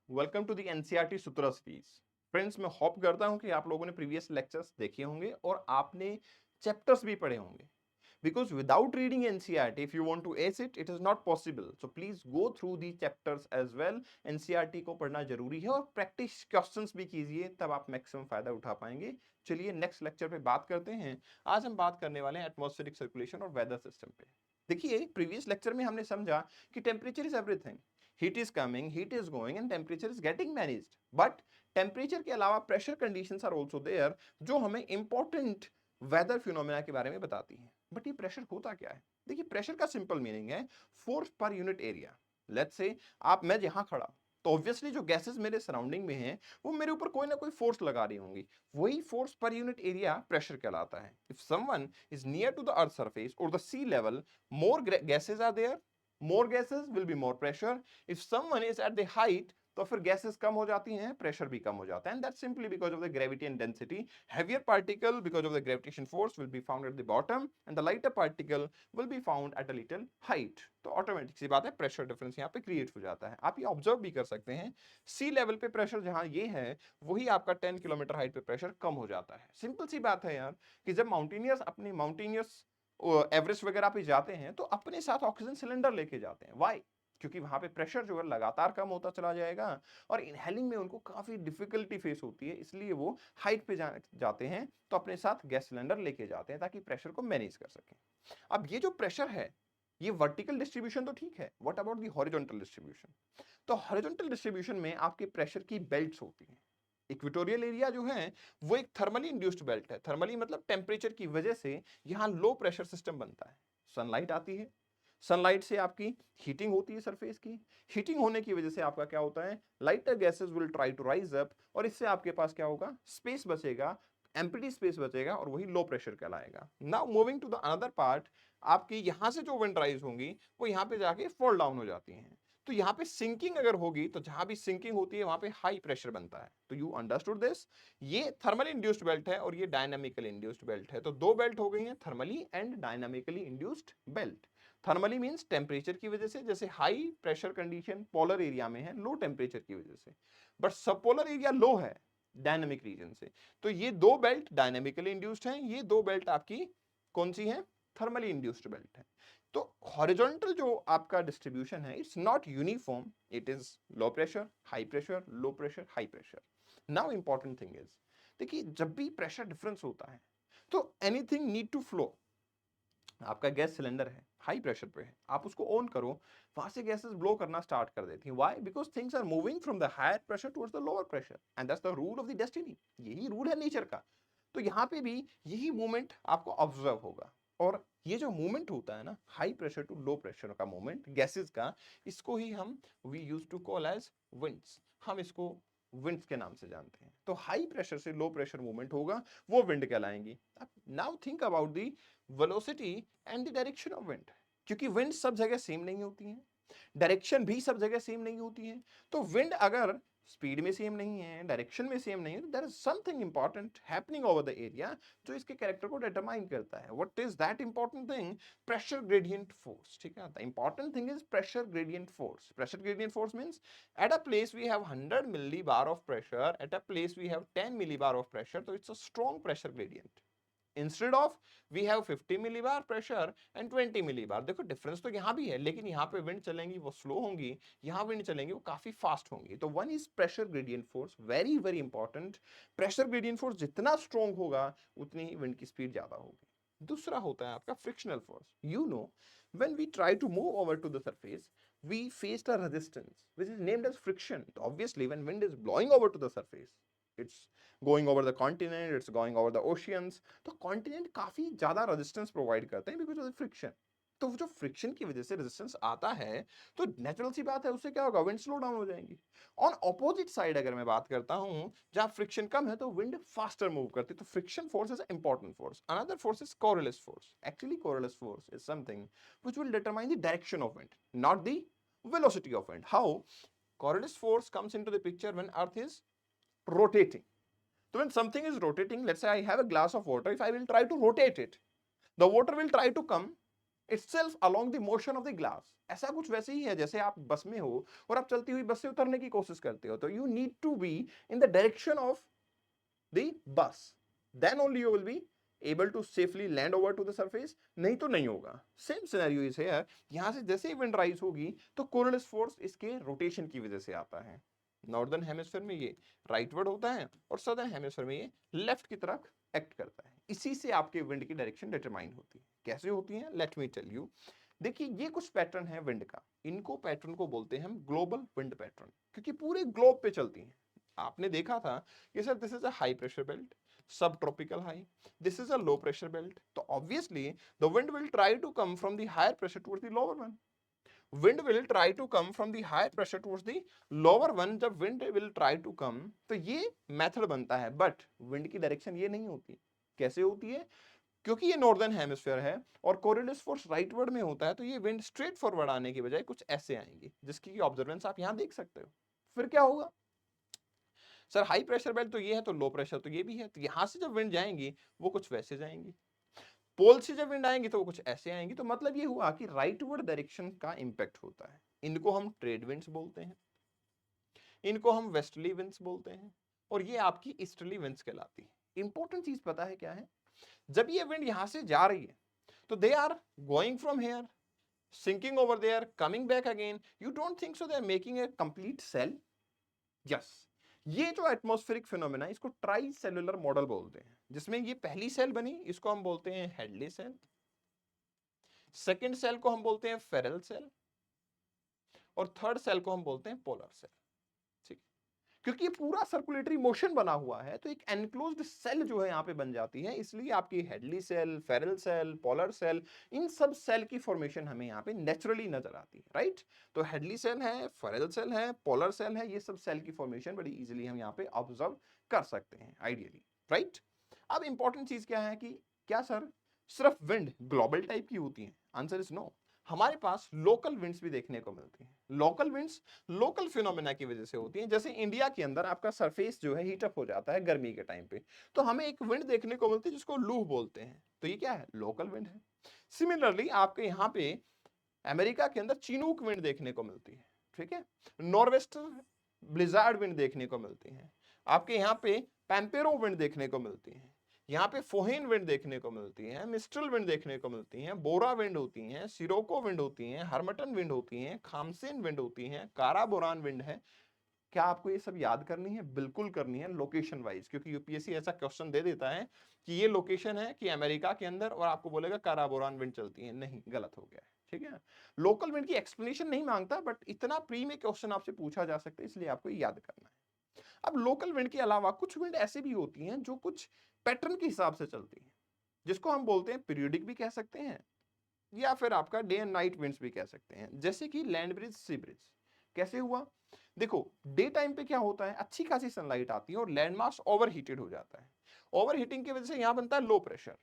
Welcome to the NCERT Sutra series. Friends, मैं hope करता हूं कि आप लोगों ने प्रीवियस लेक्चर्स देखे होंगे और आपने चैप्टर्स भी पढ़े होंगे। Because without reading NCERT if you want to ace it is not possible. So please go through the chapters as well. NCERT को पढ़ना जरूरी है और प्रैक्टिस क्वेश्चंस भी कीजिए, तब आप मैक्सिमम फायदा उठा पाएंगे। चलिए नेक्स्ट लेक्चर पे बात करते हैं। आज हम बात करने वाले हैं एटमॉस्फेरिक सर्कुलेशन और वेदर सिस्टम पे। देखिए, प्रीवियस लेक्चर में हमने समझा कि temperature is everything. Heat is coming, heat is going and temperature is getting managed. But temperature के अलावा pressure conditions are also there, जो हमें इंपॉर्टेंट वेदर फिनोमेना के बारे में बताती हैं। बट ये प्रेशर होता क्या है? देखिए, प्रेशर का सिंपल मीनिंग है force per unit area. Let's say मैं यहां खड़ा, तो ऑब्वियसली जो गैसेस मेरे सराउंडिंग में हैं वो मेरे ऊपर कोई ना कोई फोर्स लगा रही होंगी। वही force per unit area pressure कहलाता है। If someone is near to the earth surface और the sea level, more gases are there, more gases will be more pressure. If someone is at the height, तो फिर gases कम हो जाती हैं, pressure भी कम हो जाता है। And that's simply because of the gravity and density. Heavier particle because of the gravitation force will be found at the bottom and the lighter particle will be found at a little height. तो automatic सी बात है, pressure difference यहाँ पे create हो जाता है। आप ये ऑब्जर्व भी कर सकते हैं, सी लेवल पे प्रेशर जहां ये है, वही आपका 10 किलोमीटर हाइट पे प्रेशर कम हो जाता है। सिंपल सी बात है यार, कि जब माउंटेनियर्स अपनी माउंटेनियस एवरेस्ट वगैरह पे जाते हैं तो अपने साथ ऑक्सीजन सिलेंडर लेके जाते हैं। वाई? क्योंकि वहां पे प्रेशर जो है लगातार कम होता चला जाएगा और इनहेलिंग में उनको काफी डिफिकल्टी फेस होती है, इसलिए वो हाइट पे जाते हैं तो अपने साथ गैस सिलेंडर लेके जाते हैं ताकि प्रेशर को मैनेज कर सकें। अब ये जो प्रेशर है, ये वर्टिकल डिस्ट्रीब्यूशन तो ठीक है, what about the horizontal distribution? तो हॉरिजॉन्टल डिस्ट्रीब्यूशन में आपके प्रेशर की बेल्ट्स होती हैं। इक्वेटोरियल एरिया जो है वो एक थर्मली इंड्यूस्ड बेल्ट है। थर्मली मतलब टेम्परेचर की वजह से यहां लो प्रेशर सिस्टम बनता है। सनलाइट आती है, सनलाइट से आपकी हीटिंग होती है सरफेस की। हीटिंग होने की वजह से आपका क्या होता है, lighter gases will try to rise up और इससे आपके पास क्या होगा, स्पेस बचेगा, एम्प्टी स्पेस बचेगा और वही लो प्रेशर कहलाएगा। Now moving to the another part, आपकी यहां से जो विंड राइज होंगी वो यहां पे जाके फॉल डाउन हो जाती हैं। तो यहां पे सिंकिंग अगर होगी तो जहां भी सिंकिंग होती है वहां पे हाई प्रेशर बनता है। तो यू अंडरस्टूड दिस। ये थर्मली इंड्यूस्ड बेल्ट है और ये डायनामिकली इंड्यूस्ड बेल्ट है। तो दो बेल्ट हो गई हैं, thermally and dynamically induced belt. Thermally means temperature की वजह से, जैसे high pressure condition polar area में है लो टेम्परेचर की वजह से, बट सब पोलर एरिया लो है डायनामिक रीजन से। तो ये दो बेल्ट डायनामिकली इंड्यूस्ड हैं, ये दो बेल्ट आपकी कौन सी है, थर्मली इंड्यूस्ड बेल्ट है। तो हॉरिजॉन्टल जो आपका डिस्ट्रीब्यूशन है, it's not uniform, it is low pressure high pressure low pressure high pressure. Now important thing is, देखिए जब भी प्रेशर डिफरेंस होता है तो एनीथिंग नीड टू फ्लो। आपका गैस सिलेंडर है, हाई प्रेशर पे है, आप उसको ऑन करो, वहां से गैसेस ब्लो करना स्टार्ट कर देती हैं। Why? Because things are moving from the higher pressure towards the lower pressure and that's the rule of the destiny. यही रूल है नेचर का। तो यहाँ पे भी यही मूवमेंट आपको ऑब्जर्व होगा। और ये जो मूवमेंट होता है ना, high pressure to low pressure का मूवमेंट गैसेस का, इसको ही हम we use to call as winds. हम इसको विंड्स के नाम से जानते हैं। तो हाई प्रेशर से लो प्रेशर मूवमेंट होगा, वो विंड कहलाएंगी। अब now think about the velocity and the direction of wind. क्योंकि विंड सब जगह सेम नहीं होती है, डायरेक्शन भी सब जगह सेम नहीं होती है। तो विंड अगर स्पीड में सेम नहीं है, डायरेक्शन में सेम नहीं है, तो there is something important happening over the area जो इसके कैरेक्टर को डिटरमाइन करता है। What is that important thing? Pressure gradient force. ठीक है, the important thing is pressure gradient force. Pressure gradient force means at a place we have 100 millibar of pressure, at a place we have 10 millibar of pressure, so it's a strong pressure gradient. Instead of we have 50 millibar pressure and 20 millibar. देखो difference तो यहां भी है, लेकिन यहां पे wind चलेंगी वो स्लो होंगी, यहां विंड चलेंगी वो काफी फास्ट होंगी। तो one is pressure gradient force, very very important. Pressure gradient force जितना स्ट्रॉन्ग होगा उतनी ही विंड की स्पीड ज्यादा होगी। दूसरा होता है आपका frictional force. You know, when we try to move over to the surface, we faced a resistance which is named as friction. So obviously when wind is blowing over to the surface, it's going over the continent, it's going over the oceans, तो continent काफी ज्यादा resistance provide करते हैं because of the friction. तो जो friction की वजह से रेजिस्टेंस आता है, तो नेचुरल सी बात है उससे क्या होगा, विंड स्लो डाउन हो जाएंगी। ऑन ऑपोजिट साइड अगर मैं बात करता हूं, जहां फ्रिक्शन कम है तो विंड फास्टर मूव करती है। तो friction force is important force. Another force is Coriolis force. Actually Coriolis force is something which will determine the direction of wind, not the velocity of wind. How? Coriolis force comes into the picture when earth is rotating. So when something is rotating, let's say I have a glass of water, if I will try to rotate it, the water will try to come itself along the motion of the glass. ऐसा कुछ वैसे ही है जैसे आप बस में हो और आप चलती हुई बस से उतरने की कोशिश करते हो, तो you need to be in the direction of the bus, then only you will be able to safely land over to the surface, नहीं तो नहीं होगा. सेम सिनेरियो इज है, यहां से जैसे ही विंड राइज होगी तो कोरोनस फोर्स इसके रोटेशन की वजह से आता है. नॉर्दर्न हेमिस्फीयर में ये राइटवर्ड होता है और सदर्न हेमिस्फीयर में ये लेफ्ट की तरफ एक्ट करता है. इसी से आपके विंड की डायरेक्शन डिटरमाइन होती है. कैसे होती है, लेट मी टेल यू. देखिए ये कुछ पैटर्न है विंड का, इनको पैटर्न को बोलते हैं हम ग्लोबल विंड पैटर्न, क्योंकि पूरे ग्लोब पे चलती हैं. आपने देखा था कि sir this is a high pressure belt, subtropical high, this is a low pressure belt, तो obviously the wind will try to come from the higher pressure towards the lower one. Wind will try to come from the higher pressure towards the lower one. जब wind will try to come तो ये method बनता है, but wind की direction ये नहीं होती. कैसे होती है, क्योंकि ये नॉर्दर्न हेमिस्फीयर है और कोरियोलिस फोर्स राइटवर्ड में होता है, तो ये विंड स्ट्रेट फॉरवर्ड आने की बजाय कुछ ऐसे आएंगी, जिसकी ऑब्जर्वेंस आप यहां देख सकते हो. फिर क्या होगा, सर हाई प्रेशर बेल्ट तो ये है, तो लो प्रेशर तो ये भी है, तो यहां से जब विंड जाएंगी वो कुछ वैसे जाएंगी. पोल से जब विंड आएंगी तो वो कुछ ऐसे आएंगी. तो मतलब ये हुआ कि राइटवर्ड डायरेक्शन का इंपैक्ट होता है. इनको हम ट्रेड विंड्स बोलते हैं, इनको हम वेस्टर्ली विंड्स बोलते हैं, और ये आपकी ईस्टर्ली विंड्स कहलाती है. इंपॉर्टेंट चीज पता है क्या है, जब ये विंड यहां से जा रही है तो they are going from here, sinking over there, coming back again. You don't think so they are making a complete cell? Yes. ये जो एटमॉस्फेरिक फिनोमेना, इसको ट्राई सेलुलर मॉडल बोलते हैं, जिसमें ये पहली सेल बनी, इसको हम बोलते हैं हेडली सेल. सेकेंड सेल को हम बोलते हैं फेरल सेल, और थर्ड सेल को हम बोलते हैं पोलर सेल. ठीक, क्योंकि ये पूरा सर्कुलेटरी मोशन बना हुआ है, तो एक एनक्लोज्ड सेल जो है यहाँ पे बन जाती है. इसलिए आपकी Hadley cell, Ferrel cell, polar cell, इन सब सेल की फॉर्मेशन हमें यहाँ पे नेचुरली नजर आती है. राइट, तो हेडली सेल है, फेरल सेल है, पोलर सेल है, ये सब सेल की फॉर्मेशन बड़ी इजीली हम यहाँ पे ऑब्जर्व कर सकते हैं आइडियली. राइट, अब इंपॉर्टेंट चीज क्या है कि क्या सर सिर्फ विंड ग्लोबल टाइप की होती है? Answer is no. हमारे पास लोकल विंड्स भी देखने को मिलती हैं. लोकल विंड्स लोकल फिनोमेना की वजह से होती हैं. जैसे इंडिया के अंदर आपका सरफेस जो है हीट अप हो जाता है गर्मी के टाइम पे, तो हमें एक विंड देखने को मिलती है जिसको लू बोलते हैं. तो ये क्या है, लोकल विंड है. सिमिलरली आपके यहाँ पे अमेरिका के अंदर चिनूक विंड देखने को मिलती है. ठीक है, नॉर्वेस्टर ब्लिजार्ड विंड देखने को मिलती है. आपके यहाँ पे पैम्पेरो विंड देखने को मिलती है. यहाँ पे फोहेन विंड देखने को मिलती है, मिस्ट्रल विंड देखने को मिलती है, बोरा विंड होती है, सिरोको विंड होती है, हर्मटन विंड होती है, खामसेन विंड होती है, काराबोरान विंड है. क्या आपको ये सब याद करनी है? बिल्कुल करनी है, लोकेशन वाइज, क्योंकि यूपीएससी ऐसा क्वेश्चन दे देता है कि ये लोकेशन है कि अमेरिका के अंदर, और आपको बोलेगा काराबोरान विंड चलती है. नहीं, गलत हो गया है. ठीक है, लोकल विंड की एक्सप्लेनेशन नहीं मांगता, बट इतना प्री में क्वेश्चन आपसे पूछा जा सकता है, इसलिए आपको याद करना है. अब लोकल विंड के अलावा कुछ विंड ऐसे भी होती हैं जो कुछ पैटर्न के हिसाब से चलती हैं, जिसको हम बोलते हैं पीरियोडिक भी कह सकते हैं, या फिर आपका डे एंड नाइट विंड्स भी कह सकते हैं. जैसे कि लैंड ब्रिज, सी ब्रिज. कैसे हुआ, देखो डे टाइम पे क्या होता है, अच्छी खासी सनलाइट आती है और लैंड मास ओवर हीटेड हो जाता है. ओवर हीटिंग की वजह से यहां बनता है लो प्रेशर,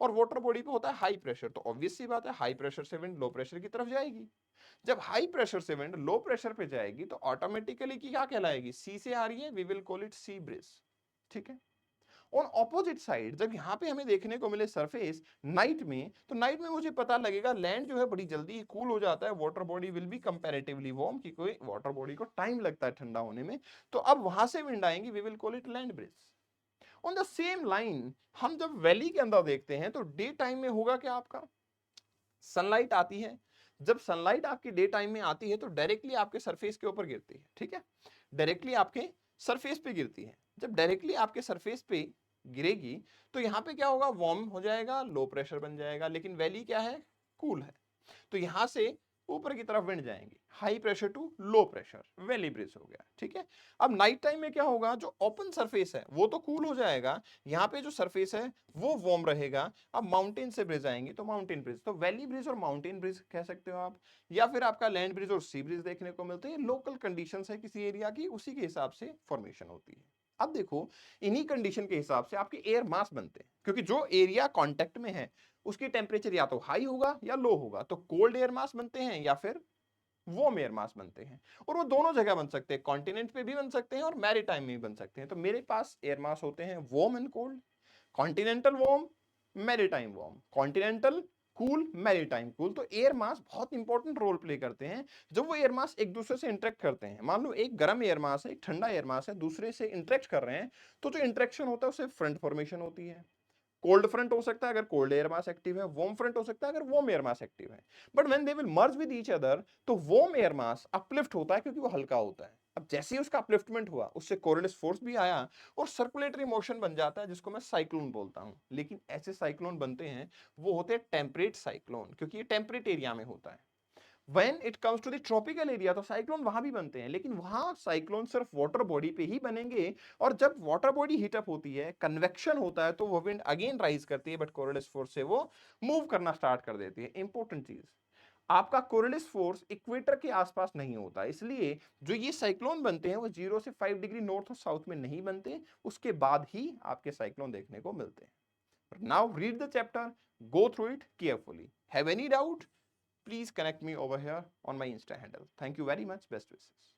और वाटर बॉडी पे होता है हाई प्रेशर. तो ऑब्वियस सी बात है, हाई प्रेशर से विंड लो प्रेशर की तरफ जाएगी. जब हाई प्रेशर से विंड लो प्रेशर पे जाएगी तो ऑटोमेटिकली क्या कहलाएगी, सी से आ रही है, we will call it sea breeze. ठीक है, ऑन ऑपोजिट साइड जब यहाँ पे हमें देखने को मिले सरफेस नाइट में, तो नाइट में मुझे पता लगेगा लैंड जो है बड़ी जल्दी ही कूल हो जाता है, water body will be comparatively warm, कि कोई वाटर बॉडी को टाइम लगता है ठंडा होने में. तो अब वहां से विंड आएंगी, we will call it land breeze. On the same line हम जब वैली के अंदर देखते हैं तो डे टाइम में होगा क्या, आपका सनलाइट आती है. जब सनलाइट आपकी डे टाइम में आती है तो डायरेक्टली आपके सरफेस के ऊपर गिरती है. ठीक है, डायरेक्टली आपके सरफेस पे गिरती है. जब डायरेक्टली आपके सरफेस पे गिरेगी तो यहाँ पे क्या होगा, वार्म हो जाएगा, लो प्रेशर बन जाएगा. लेकिन वैली क्या है, कूल है, तो यहां से ऊपर की तरफ विंड जाएंगे, high pressure to low pressure, valley breeze हो गया. ठीक है, अब नाइट टाइम में क्या होगा, जो ओपन सरफेस है वो तो कूल हो जाएगा, यहाँ पे जो सरफेस है वो वार्म रहेगा. अब माउंटेन से ब्रिज आएंगे तो माउंटेन ब्रिज, तो वैली ब्रिज और माउंटेन ब्रिज कह सकते हो आप, या फिर आपका लैंड ब्रिज और सी ब्रिज देखने को मिलते हैं. लोकल कंडीशंस है किसी एरिया की, उसी के हिसाब से फॉर्मेशन होती है. अब देखो इन्हीं कंडीशन के हिसाब से आपके एयर मास बनते हैं, क्योंकि जो एरिया कांटेक्ट में है उसकी टेम्परेचर या तो हाई होगा या लो होगा, तो कोल्ड एयर मास बनते हैं या फिर वार्म एयर मास बनते हैं. और वो दोनों जगह बन सकते हैं, कॉन्टिनेंट पे भी बन सकते हैं और मैरीटाइम में भी बन सकते हैं. तो मेरे पास एयर मास होते हैं warm and cold, continental warm, maritime warm. Continental cool, maritime cool. तो एयर मास बहुत इंपॉर्टेंट रोल प्ले करते हैं। जब वो एयर मास एक दूसरे से इंटरेक्ट करते हैं, मान लो एक गर्म एयर मास है, एक ठंडा एयर मास है, दूसरे से इंटरेक्ट कर रहे हैं, तो जो इंटरेक्शन होता है उससे फ्रंट फॉर्मेशन होती है। कोल्ड फ्रंट हो सकता है अगर कोल्ड एयर मास एक्टिव है, वार्म फ्रंट हो सकता है अगर वार्म एयर मास एक्टिव है। But when they will merge with each other, तो वार्म एयर मास अपलिफ्ट होता है क्योंकि वो हल्का होता है। अब जैसे ही उसका अपलिफ्टमेंट हुआ, उससे कोरियोलिस फोर्स भी आया और सर्कुलेटरी मोशन बन जाता है, जिसको मैं साइक्लोन बोलता हूं। लेकिन ऐसे साइक्लोन बनते हैं, वो होते हैं टेम्परेट साइक्लोन, क्योंकि ये टेम्परेट एरिया में होता है। When it comes to the tropical area, तो साइक्लोन वहां भी बनते हैं, लेकिन वहां साइक्लोन सिर्फ वाटर बॉडी पे ही बनेंगे। और जब वाटर बॉडी हीट अप होती है, कन्वेक्शन होता है, तो वो विंड अगेन राइज करती है, बट कोरियोलिस फोर्स से वो मूव करना स्टार्ट कर देती है। इंपॉर्टेंट चीज, आपका कोरियोलिस फोर्स इक्वेटर के आसपास नहीं होता, इसलिए जो ये साइक्लोन बनते हैं वो 0 से 5 डिग्री नॉर्थ और साउथ में नहीं बनते, उसके बाद ही आपके साइक्लोन देखने को मिलते हैं। Now read the chapter, go through it carefully. Have any doubt? Please connect me over here on my Insta handle. Thank you very much. Best wishes.